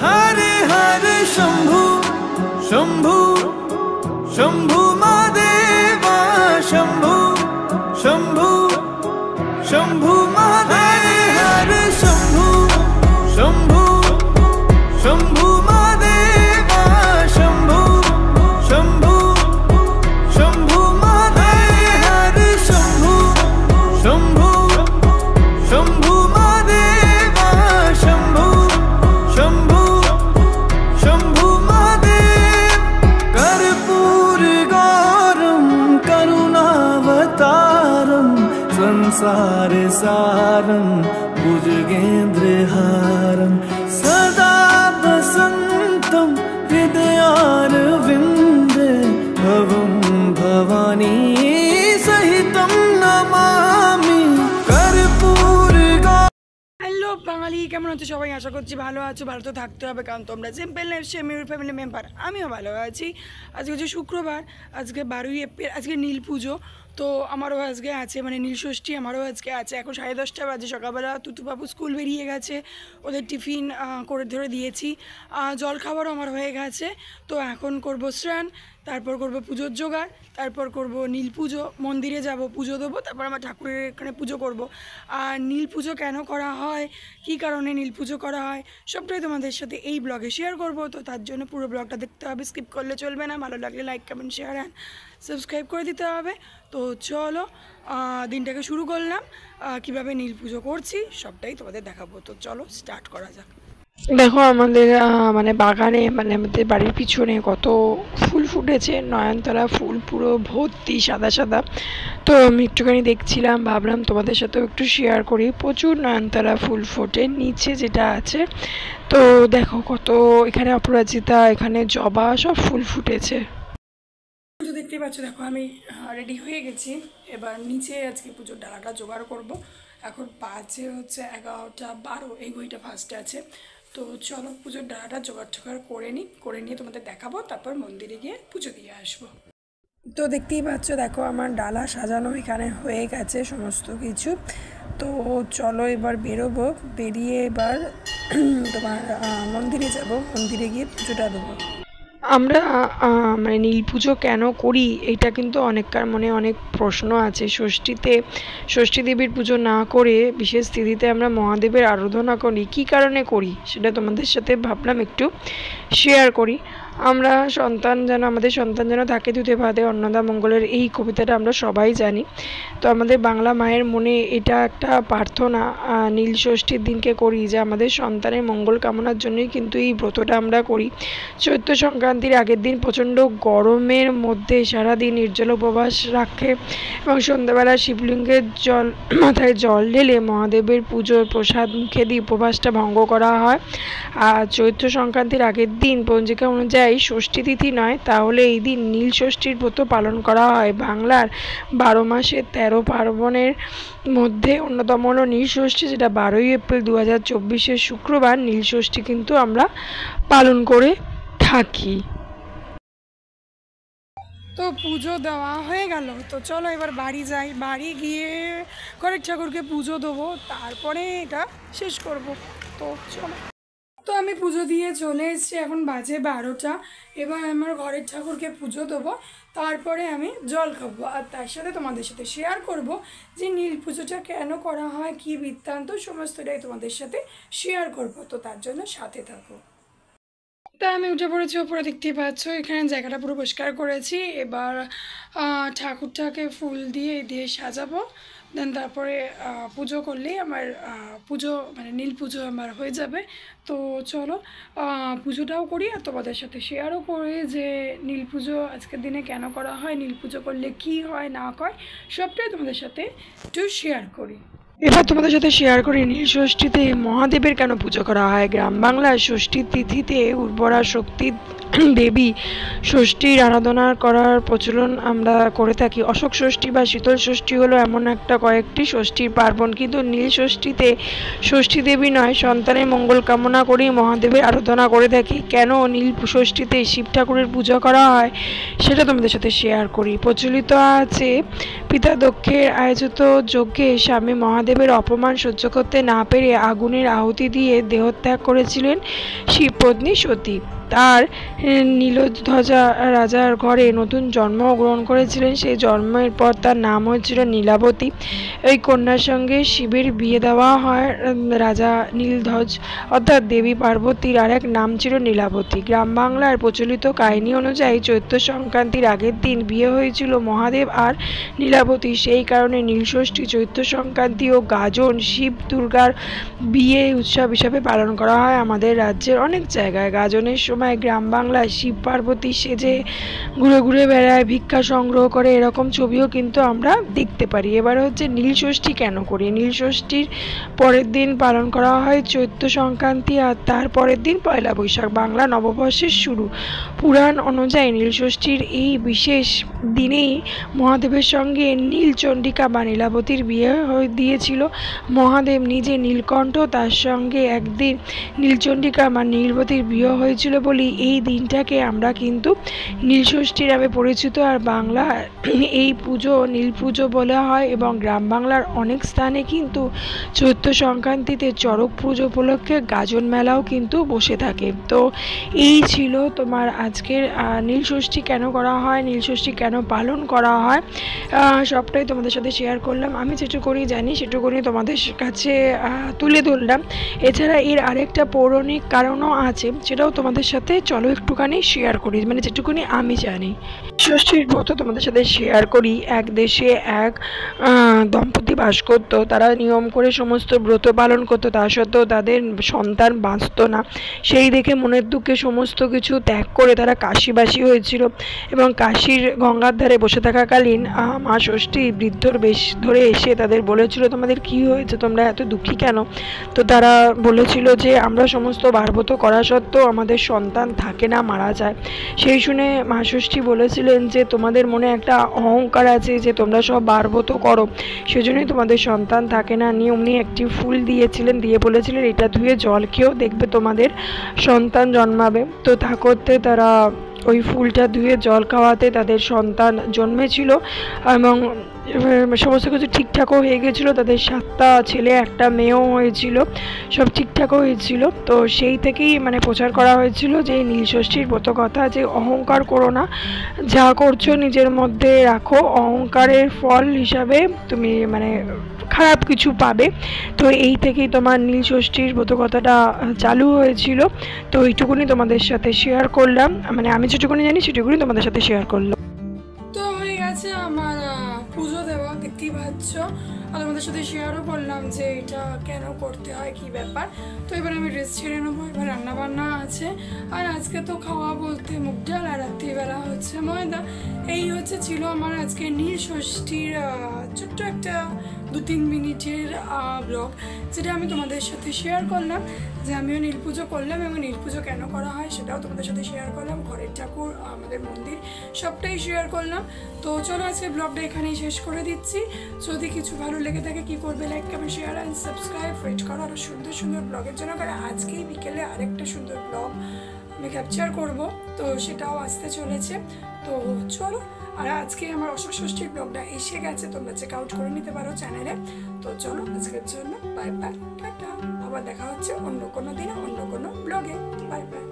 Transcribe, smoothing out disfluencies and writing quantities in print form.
हरे हरे शंभु शंभु शंभु महादेवा शंभु शंभु शंभु महादेव हरे शंभु शंभु शंभु महादेवा शंभु शंभु शंभु महादेव हरे शंभु शंभु शंभु महादेवा शंभु शंभु शंभु महादेव कर्पूर गौरम करुणावतारम संसार सारं भुजगेन्द्रहारं सदा वसन्तं हृदयारविन्दे भवं भवानी सहितं नमामि कर्पूर। হ্যালো বাঙালি, কেমন আছো সবাই? আশা করছি ভালো আছো। ভালো তো থাকতে হবে, কারণ তোমরা simple lifestyle Muir family member, আমিও ভালো আছি। আজকে হচ্ছে শুক্রবার, আজকে 12ই এপ্রিল, আজকে নীল পুজো। তো আমারও আজকে আছে, মানে নীল ষষ্ঠী আমারও আজকে আছে। এখন 10:30 বাজে, সকালবেলা তুতুবাবু স্কুল বেরিয়ে গেছে, ওদের টিফিন করে ধরে দিয়েছি, জল খাবারও আমার হয়ে গেছে। তো এখন করব স্নান, তারপর করব পুজোর জোগাড়, তারপর করব নীল পুজো, মন্দিরে যাব, পুজো দেবো, তারপর আমার ঠাকুরের এখানে পুজো করব। আর নীল পুজো কেন করা হয়, কী কারণে নীল পুজো করা হয়, সবটাই তোমাদের সাথে এই ব্লগে শেয়ার করব। তো তার জন্য পুরো ব্লগটা দেখতে হবে, স্কিপ করলে চলবে না। ভালো লাগলে like comment share and subscribe করে দিতে হবে। তো চলো দিনটাকে শুরু করলাম, কিভাবে নীল পুজো করছি সবটাই তোমাদের দেখাবো। তো চলো স্টার্ট করা যাক। দেখো আমাদের মানে বাগানে, মানে আমাদের বাড়ির পিছনে কত ফুল ফুটেছে, নয়নতারা ফুল পুরো ভর্তি সাদা সাদা। তো আমি একটুখানি দেখছিলাম, ভাবলাম তোমাদের সাথেও একটু শেয়ার করি। প্রচুর নয়নতারা ফুল ফোটে নিচে যেটা আছে। তো দেখো কত, এখানে অপরাজিতা, এখানে জবা, সব ফুল ফুটেছে। পুজো দেখতেই পাচ্ছ, দেখো আমি রেডি হয়ে গেছি। এবার নিচে আজকে পুজোর ডালাটা জোগাড় করব। এখন বাজে হচ্ছে 11টা 12, এই বইটা ফার্স্টে আছে। তো চলো পুজোর ডালাটা জোগাড় করে নিয়ে তোমাদের দেখাবো, তারপর মন্দিরে গিয়ে পুজো দিয়ে আসবো। তো দেখতেই পাচ্ছ, দেখো আমার ডালা সাজানো এখানে হয়ে গেছে সমস্ত কিছু। তো চলো এবার বেরোবো, বেরিয়ে এবার তোমার মন্দিরে যাব, মন্দিরে গিয়ে পুজোটা দেবো। আমরা মানে নীল পুজো কেন করি, এটা কিন্তু অনেককার মনে অনেক প্রশ্ন আছে। ষষ্ঠী দেবীর পুজো না করে বিশেষ তিথিতে আমরা মহাদেবের আরাধনা করি, কী কারণে করি সেটা তোমাদের সাথে ভাবলাম একটু শেয়ার করি। আমরা আমাদের সন্তান যেন থাকে দুধে ভাতে অন্নদা মঙ্গলের, এই কবিতাটা আমরা সবাই জানি। তো আমাদের বাংলা মায়ের মনে এটা একটা প্রার্থনা নীল ষষ্ঠীর দিনকে করি, যে আমাদের সন্তানের মঙ্গল কামনার জন্যই কিন্তু এই ব্রতটা আমরা করি। চৈত্র সংক্রান্তির আগের দিন প্রচণ্ড গরমের মধ্যে সারাদিন নির্জল উপবাস রাখে এবং সন্ধ্যাবেলা শিবলিঙ্গের মাথায় জল ঢেলে মহাদেবের পুজোর প্রসাদ মুখে দিয়ে উপবাসটা ভঙ্গ করা হয়। আর চৈত্র সংক্রান্তির আগের দিন পঞ্জিকা অনুযায়ী ষষ্ঠী তিথি নয়, তাহলে এই দিন নীল ষষ্ঠীর ব্রত পালন করা হয়। বাংলার 12 মাসের 13 পার্বণের মধ্যে অন্যতম হলো নীল ষষ্ঠী, যেটা 12ই এপ্রিল 2024 শুক্রবার নীল ষষ্ঠী কিন্তু আমরা পালন করে থাকি। তো পুজো দেওয়া হয়ে গেল, তো চলো এবার বাড়ি যাই। বাড়ি গিয়ে ঘরের ঠাকুরকে পুজো দেবো, তারপরে এটা শেষ করব। তো চলো। তো আমি পুজো দিয়ে চলে এসেছি, এখন বাজে 12টা। এবার আমার ঘরের ঠাকুরকে পুজো দেবো, তারপরে আমি জল খাবো। আর তার সাথে তোমাদের সাথে শেয়ার করব যে নীল পুজোটা কেন করা হয়, কী বৃত্তান্ত, সমস্তটাই তোমাদের সাথে শেয়ার করব। তো তার জন্য সাথে থাকো। তাই আমি উঠে পড়েছি ওপরে, দেখতেই পাচ্ছ এখানে জায়গাটা পুরো পরিষ্কার করেছি। এবার ঠাকুরটাকে ফুল দিয়ে সাজাবো, দেন তারপরে পুজো করলেই আমার পুজো, মানে নীল পুজো আমার হয়ে যাবে। তো চলো পুজোটাও করি আর তোমাদের সাথে শেয়ারও করি যে নীল পুজো আজকের দিনে কেন করা হয়, নীল পুজো করলে কি হয় না হয়, সবটাই তোমাদের সাথে একটু শেয়ার করি। এবার তোমাদের সাথে শেয়ার করি নীল ষষ্ঠীতে মহাদেবের কেন পুজো করা হয়। গ্রাম বাংলার ষষ্ঠীর তিথিতে উর্বরা শক্তি দেবী ষষ্ঠীর আরাধনা করার প্রচলন আমরা করে থাকি। অশোক ষষ্ঠী বা শীতল ষষ্ঠী হলো এমন একটা কয়েকটি ষষ্ঠীর পার্বণ, কিন্তু নীল ষষ্ঠীতে ষষ্ঠী দেবী নয়, সন্তানের মঙ্গল কামনা করেই মহাদেবের আরাধনা করে থাকি। কেন নীল ষষ্ঠীতে শিব ঠাকুরের পুজো করা হয় সেটা তোমাদের সাথে শেয়ার করি। প্রচলিত আছে পিতা দক্ষের আয়োজিত যজ্ঞে স্বামী মহাদেবের অপমান সহ্য করতে না পেরে আগুনের আহুতি দিয়ে দেহত্যাগ করেছিলেন শিবপত্নী সতী। তার নীলধ্বজা রাজার ঘরে নতুন জন্ম গ্রহণ করেছিলেন। সেই জন্মের পর তার নাম হয়েছিল নীলাবতী। এই কন্যার সঙ্গে শিবের বিয়ে দেওয়া হয়। রাজা নীলধ্বজ অর্থাৎ দেবী পার্বতীর আরেক নাম ছিল নীলাবতী। গ্রাম বাংলার প্রচলিত কাহিনী অনুযায়ী চৈত্র সংক্রান্তির আগের দিন বিয়ে হয়েছিল মহাদেব আর নীলাবতী। সেই কারণে নীলষষ্ঠী, চৈত্র সংক্রান্তি ও গাজন শিব দুর্গার বিয়ে উৎসব হিসাবে পালন করা হয় আমাদের রাজ্যের অনেক জায়গায়। গাজনের সময় গ্রাম বাংলায় শিব পার্বতী সেজে ঘুরে ঘুরে বেড়ায়, ভিক্ষা সংগ্রহ করে, এরকম ছবিও কিন্তু আমরা দেখতে পারি। এবার হচ্ছে নীলষষ্ঠী কেন করি। নীলষষ্ঠীর পরের দিন পালন করা হয় চৈত্র সংক্রান্তি, আর তার পরের দিন পয়লা বৈশাখ, বাংলা নববর্ষের শুরু। পুরাণ অনুযায়ী নীলষষ্ঠীর এই বিশেষ দিনেই মহাদেবের সঙ্গে নীলচণ্ডিকা বা নীলাবতীর বিয়ে দিয়েছিল। মহাদেব নিজে নীলকণ্ঠ, তার সঙ্গে একদিন নীলচণ্ডিকা বা নীলাবতীর বিয়ে হয়েছিল বলি এই দিনটাকে আমরা কিন্তু নীলষষ্ঠী নামে পরিচিত। আর বাংলা এই পুজো নীল পুজো বলা হয়, এবং গ্রাম বাংলার অনেক স্থানে কিন্তু চৈত্র সংক্রান্তিতে চড়ক পুজো উপলক্ষে গাজন মেলাও কিন্তু বসে থাকে। তো এই ছিল তোমার আজকের নীলষষ্ঠী কেন করা হয়, নীলষষ্ঠী কেন পালন করা হয়, সবটাই তোমাদের সাথে শেয়ার করলাম। আমি যেটুকুনি জানি সেটুকুনি তোমাদের কাছে তুলে ধরলাম। এছাড়া এর আরেকটা পৌরাণিক কারণও আছে, সেটাও তোমাদের সাথে চলো একটুখানি শেয়ার করি, মানে যেটুকুনি আমি জানি। ষষ্ঠীর ব্রত তোমাদের সাথে শেয়ার করি। এক দেশে এক দম্পতি বাস করতো। তারা নিয়ম করে সমস্ত ব্রত পালন করতো, তা সত্ত্বেও তাদের সন্তান বাঁচত না। সেই দেখে মনের দুঃখে সমস্ত কিছু ত্যাগ করে তারা কাশীবাসী হয়েছিল, এবং কাশীর গঙ্গার ধারে বসে থাকাকালীন মা ষষ্ঠী বৃদ্ধর বেশ ধরে এসে তাদের বলেছিল, তোমাদের কি হয়েছে, তোমরা এত দুঃখী কেন? তো তারা বলেছিল যে আমরা সমস্ত ব্রত করা সত্ত্বেও আমাদের সন্তান থাকে না, মারা যায়। সেই শুনে মা ষষ্ঠী বলেছিলেন যে তোমাদের মনে একটা অহংকার আছে যে তোমরা সব ব্রত করো, সেজন্যই তোমাদের সন্তান থাকে না। নিয়ে উনি একটি ফুল দিয়েছিলেন, দিয়ে বলেছিলেন এটা ধুয়ে জল খেয়েও দেখবে তোমাদের সন্তান জন্মাবে। তো তা করতে তারা ওই ফুলটা ধুয়ে জল খাওয়াতে তাদের সন্তান জন্মেছিল, এবং সমস্ত কিছু ঠিকঠাকও হয়ে গেছিলো। তাদের 7টা ছেলে 1টা মেয়েও হয়েছিল, সব ঠিকঠাকও হয়েছিল। তো সেই থেকেই মানে প্রচার করা হয়েছিল যে নীলষষ্ঠীর ব্রত কথা, যে অহংকার করো না, যা করছো নিজের মধ্যে রাখো, অহংকারের ফল হিসাবে তুমি মানে খারাপ কিছু পাবে। তো এই থেকেই তোমার নীলষষ্ঠীর ব্রত কথাটা চালু হয়েছিল। তো এইটুকুনি তোমাদের সাথে শেয়ার করলাম, মানে আমি যেটুকুনি জানি সেটুকুনি তোমাদের সাথে শেয়ার করলাম। তো হয়ে গেছে আমার পুজো দেওয়া, দেখতেই পাচ্ছ, আর তোমাদের সাথে শেয়ারও করলাম যে এটা কেন করতে হয়, কি ব্যাপার। তো এবার আমি ড্রেস ছেড়ে নেবো, এবার রান্নাবান্না আছে। আর আজকে তো খাওয়া বলতে মুগ ডাল, আর রাত্রিবেলা হচ্ছে ময়দা। এই হচ্ছে ছিল আমার আজকে নীলষষ্ঠীর ছোট্ট একটা 2-3 মিনিটের ব্লগ, যেটা আমি তোমাদের সাথে শেয়ার করলাম যে আমিও নীল পুজো করলাম, এবং নীল পুজো কেন করা হয় সেটাও তোমাদের সাথে শেয়ার করলাম। ঘরের ঠাকুর, আমাদের মন্দির, সবটাই শেয়ার করলাম। তো চলো আজকে ব্লগটা এখানেই শেষ করে দিচ্ছি। যদি কিছু ভালো লেগে থাকে কি করবে, like, comment, share and subscribe. Wait করো আরও সুন্দর সুন্দর ব্লগের জন্য, কারণ আজকেই বিকেলে আরেকটা সুন্দর ব্লগ আমি ক্যাপচার করব, তো সেটাও আসতে চলেছে। তো চলো, আর আজকে আমার অশোক ষষ্ঠীর ব্লগটা এসে গেছে, তোমরা চেক আউট করে নিতে পারো চ্যানেলে। তো চলো আজকের জন্য বাই বাই, টাটা। আবার দেখা হচ্ছে অন্য কোনো দিনে অন্য কোনো ব্লগে। Bye bye.